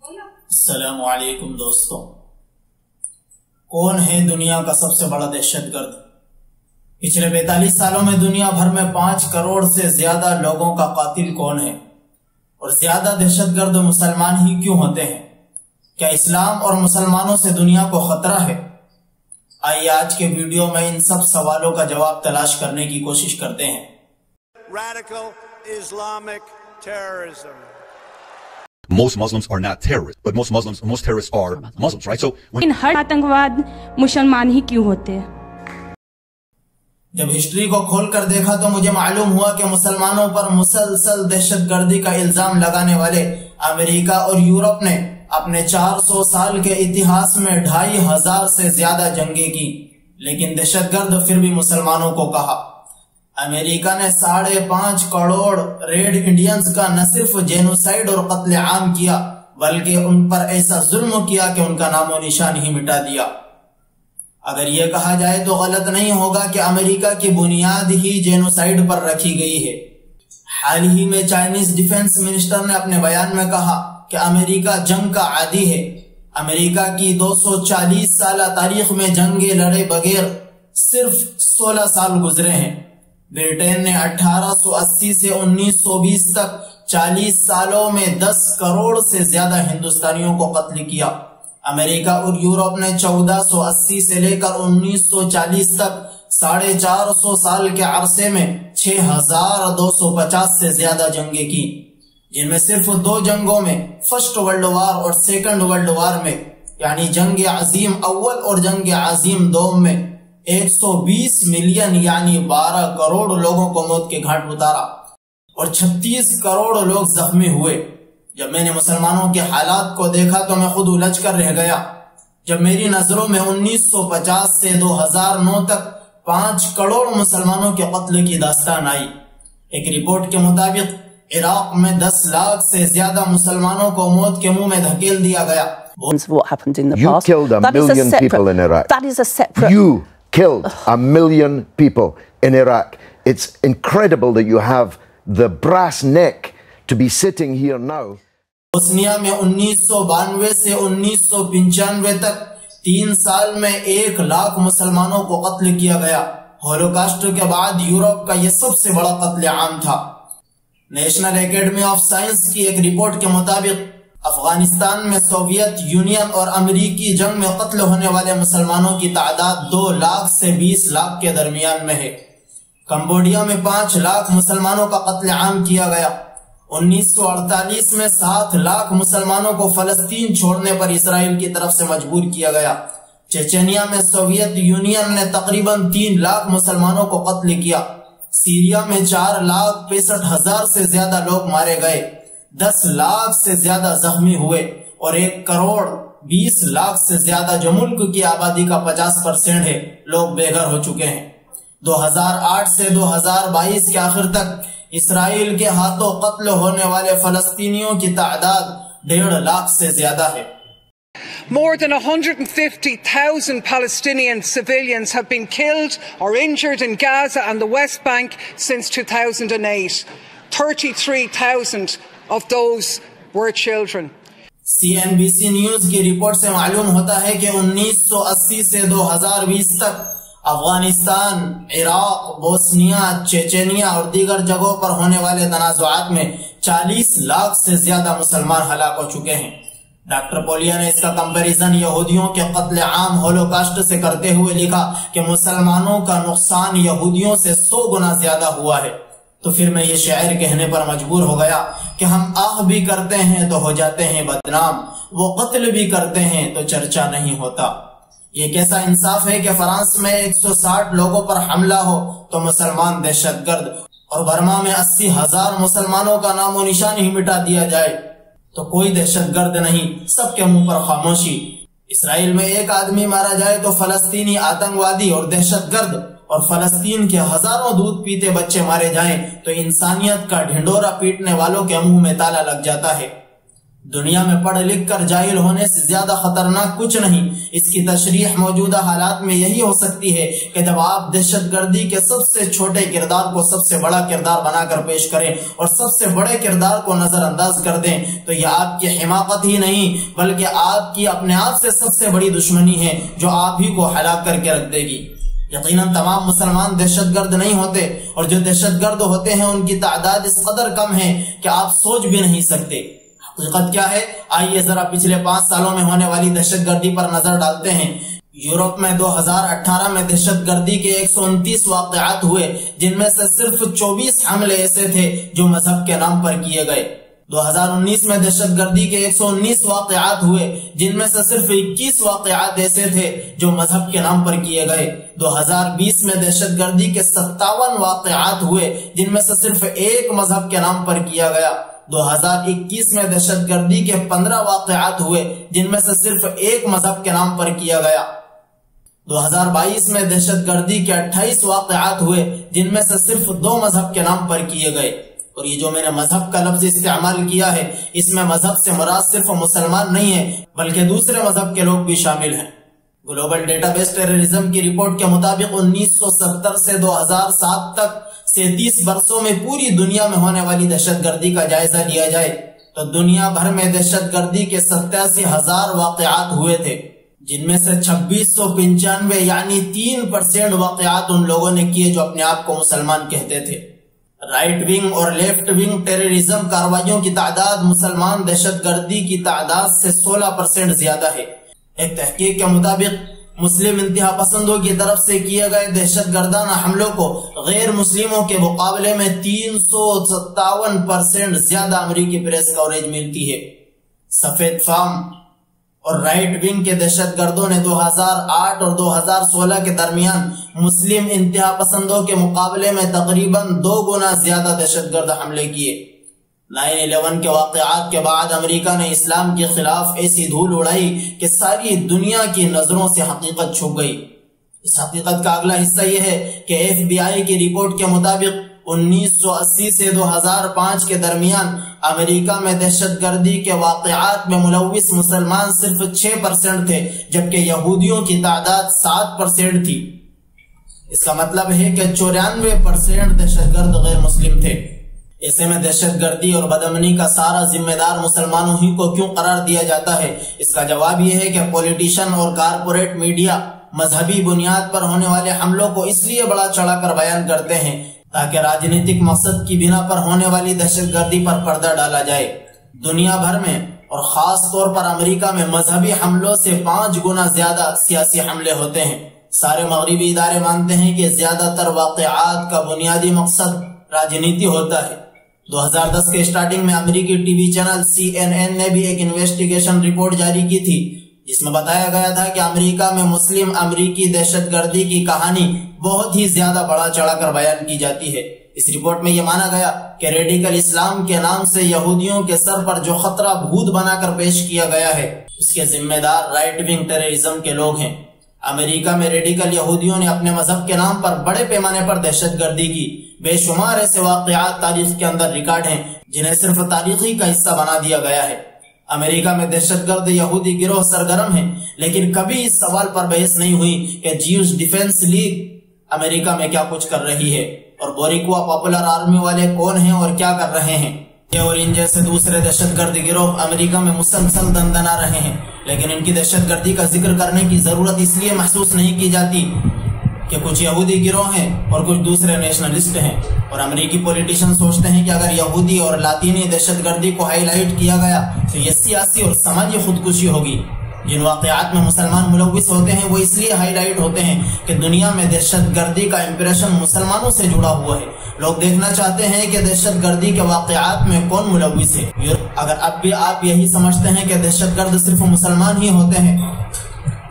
السلام علیکم دوستوں، کون ہے دنیا کا سب سے بڑا دہشت گرد؟ پچھلے 45 سالوں میں دنیا بھر میں 5 کروڑ سے زیادہ لوگوں کا قاتل کون ہے؟ اور زیادہ دہشت گرد مسلمان ہی کیوں ہوتے ہیں؟ کیا اسلام اور مسلمانوں سے دنیا کو خطرہ ہے؟ آئیے آج کے ویڈیو میں ان سب سوالوں کا جواب تلاش کرنے کی کوشش کرتے ہیں۔ Radical Islamic terrorism. Most Muslims are not terrorists, but most terrorists are Muslims, right? So ان ہر آتنکواد مسلمان ہی کیوں ہوتے ہیں؟ جب ہسٹری کو کھول کر دیکھا تو مجھے معلوم ہوا کہ مسلمانوں پر مسلسل دہشت گردی کا الزام لگانے والے امریکہ اور یورپ نے اپنے 400 سال کے اتہاس میں 2500 سے زیادہ جنگیں کی، لیکن دہشت گرد پھر بھی مسلمانوں کو کہا۔ امریکہ نے 5.5 کروڑ ریڈ انڈینز کا نہ صرف جینوسائیڈ اور قتل عام کیا بلکہ ان پر ایسا ظلم کیا کہ ان کا نام و نشان ہی مٹا دیا۔ اگر یہ کہا جائے تو غلط نہیں ہوگا کہ امریکہ کی بنیاد ہی جینوسائیڈ پر رکھی گئی ہے۔ حال ہی میں چائنیز ڈیفنس منسٹر نے اپنے بیان میں کہا کہ امریکہ جنگ کا عادی ہے۔ امریکہ کی 240 سالہ تاریخ میں جنگیں لڑے بغیر صرف 16 سال گزرے ہیں۔ برٹین نے 1880 سے 1920 تک 40 سالوں میں 10 کروڑ سے زیادہ ہندوستانیوں کو قتل کیا۔ امریکہ اور یورپ نے 1480 سے لے کر 1940 تک 450 سال کے عرصے میں 6250 سے زیادہ جنگیں کی، جن میں صرف 2 جنگوں میں فرسٹ ورلڈ وار اور سیکنڈ ورلڈ وار میں یعنی جنگ عظیم اول اور جنگ عظیم دوم میں 120 ملین یعنی 12 کروڑ لوگوں کو موت کے گھاٹ اتارا اور 36 کروڑ لوگ زخمی ہوئے۔ جب میں نے مسلمانوں کے حالات کو دیکھا تو میں خود الجھ کر رہ گیا۔ جب میری نظروں میں 1950 سے 2009 تک 5 کروڑ مسلمانوں کے قتل کی داستان آئی۔ ایک رپورٹ کے مطابق عراق میں 10 لاکھ سے زیادہ مسلمانوں کو موت کے منہ میں دھکیل دیا گیا۔ What happened in the You past. killed a That is million separate- people in Iraq. That is a separate. You killed a million people in Iraq. It's incredible that you have the brass neck to be sitting here now. Bosnia میں 1992 سے 1995 تک 3 سال میں 1 لاکھ مسلمانوں کو قتل کیا گیا۔ ہولوکاسٹ کے بعد یورپ کا یہ سب سے بڑا قتل عام تھا۔ نیشنل اکیڈمی آف سائنس کی ایک رپورٹ کے مطابق افغانستان میں سوویت یونین اور امریکی جنگ میں قتل ہونے والے مسلمانوں کی تعداد 2 لاکھ سے 20 لاکھ کے درمیان میں ہے۔ کمبوڈیا میں 5 لاکھ مسلمانوں کا قتل عام کیا گیا۔ 1948 میں 7 لاکھ مسلمانوں کو فلسطین چھوڑنے پر اسرائیل کی طرف سے مجبور کیا گیا۔ چیچینیا میں سوویت یونین نے تقریباً 3 لاکھ مسلمانوں کو قتل کیا۔ سیریا میں 4,65,000 سے زیادہ لوگ مارے گئے، 10 لاکھ سے زیادہ زخمی ہوئے اور 1 کروڑ 20 لاکھ سے زیادہ جو ملک کی آبادی کا 50% ہے لوگ بے گھر ہو چکے ہیں۔ 2008 سے 2022 کے آخر تک اسرائیل کے ہاتھوں قتل ہونے والے فلسطینیوں کی تعداد 1.5 لاکھ سے زیادہ ہے۔ More than 150,000 Palestinian civilians have been killed or injured in Gaza and the West Bank since 2008. 33,000 of those were children. CNBC news کی رپورٹ سے معلوم ہوتا ہے کہ 1980 سے 2020 تک افغانستان، عراق، بوسنیا، چیچینیا اور دیگر جگہوں پر ہونے والے تنازعات میں 40 لاکھ سے زیادہ مسلمان ہلاک ہو چکے ہیں۔ ڈاکٹر پولیا نے اس کا کمپیریزن یہودیوں کے قتل عام ہولوکاسٹ سے کرتے ہوئے لکھا کہ مسلمانوں کا نقصان یہودیوں سے 100 گنا زیادہ ہوا ہے۔ تو پھر میں یہ شعر کہنے پر مجبور ہو گیا کہ ہم آہ بھی کرتے ہیں تو ہو جاتے ہیں بدنام، وہ قتل بھی کرتے ہیں تو چرچا نہیں ہوتا۔ یہ کیسا انصاف ہے کہ فرانس میں 160 لوگوں پر حملہ ہو تو مسلمان دہشت گرد، اور برما میں 80,000 مسلمانوں کا نام و نشان ہی مٹا دیا جائے تو کوئی دہشت گرد نہیں، سب کے منہ پر خاموشی۔ اسرائیل میں 1 آدمی مارا جائے تو فلسطینی آتنکوادی اور دہشت گرد، اور فلسطین کے ہزاروں دودھ پیتے بچے مارے جائیں تو انسانیت کا ڈھنڈورا پیٹنے والوں کے منہ میں تالا لگ جاتا ہے۔ دنیا میں پڑھ لکھ کر جاہل ہونے سے زیادہ خطرناک کچھ نہیں۔ اس کی تشریح موجودہ حالات میں یہی ہو سکتی ہے کہ جب آپ دہشت گردی کے سب سے چھوٹے کردار کو سب سے بڑا کردار بنا کر پیش کریں اور سب سے بڑے کردار کو نظر انداز کر دیں، تو یہ آپ کی حماقت ہی نہیں بلکہ آپ کی اپنے آپ سے سب سے بڑی دشمنی ہے جو آپ ہی کو ہلاک کر کے رکھ دے گی۔ یقیناً تمام مسلمان دہشت گرد نہیں ہوتے، اور جو دہشت گرد ہوتے ہیں ان کی تعداد اس قدر کم ہے کہ آپ سوچ بھی نہیں سکتے۔ حقیقت کیا ہے؟ آئیے ذرا پچھلے 5 سالوں میں ہونے والی دہشت گردی پر نظر ڈالتے ہیں۔ یورپ میں 2018 میں دہشت گردی کے 129 واقعات ہوئے، جن میں سے صرف 24 حملے ایسے تھے جو مذہب کے نام پر کیے گئے۔ 2019 میں دہشت گردی کے 119 واقعات ہوئے، جن میں سے صرف 21 واقعات ایسے تھے جو مذہب کے نام پر کیے گئے۔ 2020 میں دہشت گردی کے 57 واقعات ہوئے، جن میں سے صرف 1 مذہب کے نام پر کیا گیا۔ 2021 میں دہشت گردی کے 15 واقعات ہوئے، جن میں سے صرف 1 مذہب کے نام پر کیا گیا۔ 2022 میں دہشت گردی کے 28 واقعات ہوئے، جن میں سے صرف 2 مذہب کے نام پر کیے گئے۔ اور یہ جو میں نے مذہب کا لفظ استعمال کیا ہے، اس میں مذہب سے مراد صرف مسلمان نہیں ہے بلکہ دوسرے مذہب کے لوگ بھی شامل ہیں۔ گلوبل ڈیٹا بیس ٹیررزم کی رپورٹ کے مطابق 1970 سے 2007 تک 37 برسوں میں پوری دنیا میں ہونے والی دہشت گردی کا جائزہ لیا جائے تو دنیا بھر میں دہشت گردی کے 87,000 واقعات ہوئے تھے، جن میں سے 2695 یعنی 3% واقعات ان لوگوں نے کیے جو اپنے آپ کو مسلمان کہتے تھے۔ رائٹ ونگ اور لیفٹ ونگ ٹیررزم کارروائیوں کی تعداد مسلمان دہشت گردی کی تعداد سے 16% زیادہ ہے۔ ایک تحقیق کے مطابق مسلم انتہا پسندوں کی طرف سے کیے گئے دہشت گردانہ حملوں کو غیر مسلموں کے مقابلے میں 357% زیادہ امریکی پریس کوریج ملتی ہے۔ سفید فام اور رائٹ ونگ کے دہشت گردوں نے 2008 اور 2016 کے درمیان مسلم انتہا پسندوں کے مقابلے میں تقریباً 2 گنا زیادہ دہشت گرد حملے کیے۔ 9/11 کے واقعات کے بعد امریکہ نے اسلام کے خلاف ایسی دھول اڑائی کہ ساری دنیا کی نظروں سے حقیقت چھپ گئی۔ اس حقیقت کا اگلا حصہ یہ ہے کہ FBI کی رپورٹ کے مطابق 1980 سے 2005 کے درمیان امریکہ میں دہشت گردی کے واقعات میں ملوث مسلمان صرف 6% تھے، جبکہ یہودیوں کی تعداد 7% تھی۔ اس کا مطلب ہے کہ 94% دہشت گرد غیر مسلم تھے۔ ایسے میں دہشت گردی اور بدامنی کا سارا ذمہ دار مسلمانوں ہی کو کیوں قرار دیا جاتا ہے؟ اس کا جواب یہ ہے کہ پولیٹیشن اور کارپوریٹ میڈیا مذہبی بنیاد پر ہونے والے حملوں کو اس لیے بڑا چڑھا کر بیان کرتے ہیں تاکہ راجنیتک مقصد کی بنا پر ہونے والی دہشت گردی پر پردہ ڈالا جائے۔ دنیا بھر میں اور خاص طور پر امریکہ میں مذہبی حملوں سے 5 گنا زیادہ سیاسی حملے ہوتے ہیں۔ سارے مغربی ادارے مانتے ہیں کہ زیادہ تر واقعات کا بنیادی مقصد راجنیتی ہوتا ہے۔ 2010 کے اسٹارٹنگ میں امریکی ٹی وی چینل CNN نے بھی ایک انویسٹیگیشن رپورٹ جاری کی تھی جس میں بتایا گیا تھا کہ امریکہ میں مسلم امریکی دہشت گردی کی کہانی بہت ہی زیادہ بڑا چڑھا کر بیان کی جاتی ہے۔ اس رپورٹ میں یہ مانا گیا کہ ریڈیکل اسلام کے نام سے یہودیوں کے سر پر جو خطرہ بھوت بنا کر پیش کیا گیا ہے اس کے ذمہ دار رائٹ ونگ ٹیررزم کے لوگ ہیں۔ امریکہ میں ریڈیکل یہودیوں نے اپنے مذہب کے نام پر بڑے پیمانے پر دہشت گردی کی۔ بے شمار ایسے واقعات تاریخ کے اندر ریکارڈ ہیں جنہیں صرف تاریخی کا حصہ بنا دیا گیا ہے۔ امریکہ میں دہشت گرد یہودی گروہ سرگرم ہیں، لیکن کبھی اس سوال پر بحث نہیں ہوئی کہ جیوش ڈیفنس لیگ امریکہ میں کیا کچھ کر رہی ہے اور بوریکوا پاپولر آرمی والے کون ہیں اور کیا کر رہے ہیں۔ یہ اور ان جیسے دوسرے دہشت گرد گروہ امریکہ میں مسلسل دندنا رہے ہیں، لیکن ان کی دہشت گردی کا ذکر کرنے کی ضرورت اس لیے محسوس نہیں کی جاتی کہ کچھ یہودی گروہ ہیں اور کچھ دوسرے نیشنلسٹ ہیں، اور امریکی پولیٹیشن سوچتے ہیں کہ اگر یہودی اور لاطینی دہشت گردی کو ہائی لائٹ کیا گیا تو یہ سیاسی اور سماجی خودکشی ہوگی۔ جن واقعات میں مسلمان ملوث ہوتے ہیں وہ اس لیے ہائی لائٹ ہوتے ہیں کہ دنیا میں دہشت گردی کا امپریشن مسلمانوں سے جڑا ہوا ہے۔ لوگ دیکھنا چاہتے ہیں کہ دہشت گردی کے واقعات میں کون ملوث ہے۔ اگر اب بھی آپ یہی سمجھتے ہیں کہ دہشت گرد صرف مسلمان ہی ہوتے ہیں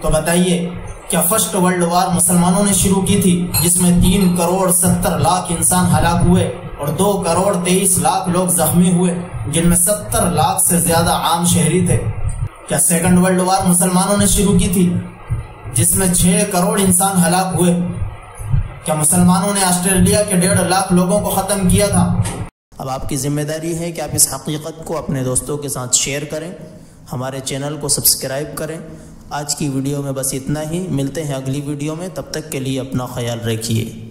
تو بتائیے کیا فرسٹ ورلڈ وار مسلمانوں نے شروع کی تھی جس میں 3 کروڑ 70 لاکھ انسان ہلاک ہوئے اور 2 کروڑ 23 لاکھ لوگ زخمی ہوئے، جن میں 70 لاکھ سے زیادہ عام شہری تھے؟ کیا سیکنڈ ورلڈ وار مسلمانوں نے شروع کی تھی جس میں 6 کروڑ انسان ہلاک ہوئے؟ کیا مسلمانوں نے آسٹریلیا کے 1.5 لاکھ لوگوں کو ختم کیا تھا؟ اب آپ کی ذمہ داری ہے کہ آپ اس حقیقت کو اپنے دوستوں کے ساتھ شیئر کریں، ہمارے چینل کو سبسکرائب کریں۔ آج کی ویڈیو میں بس اتنا ہی، ملتے ہیں اگلی ویڈیو میں، تب تک کے لیے اپنا خیال رکھیے۔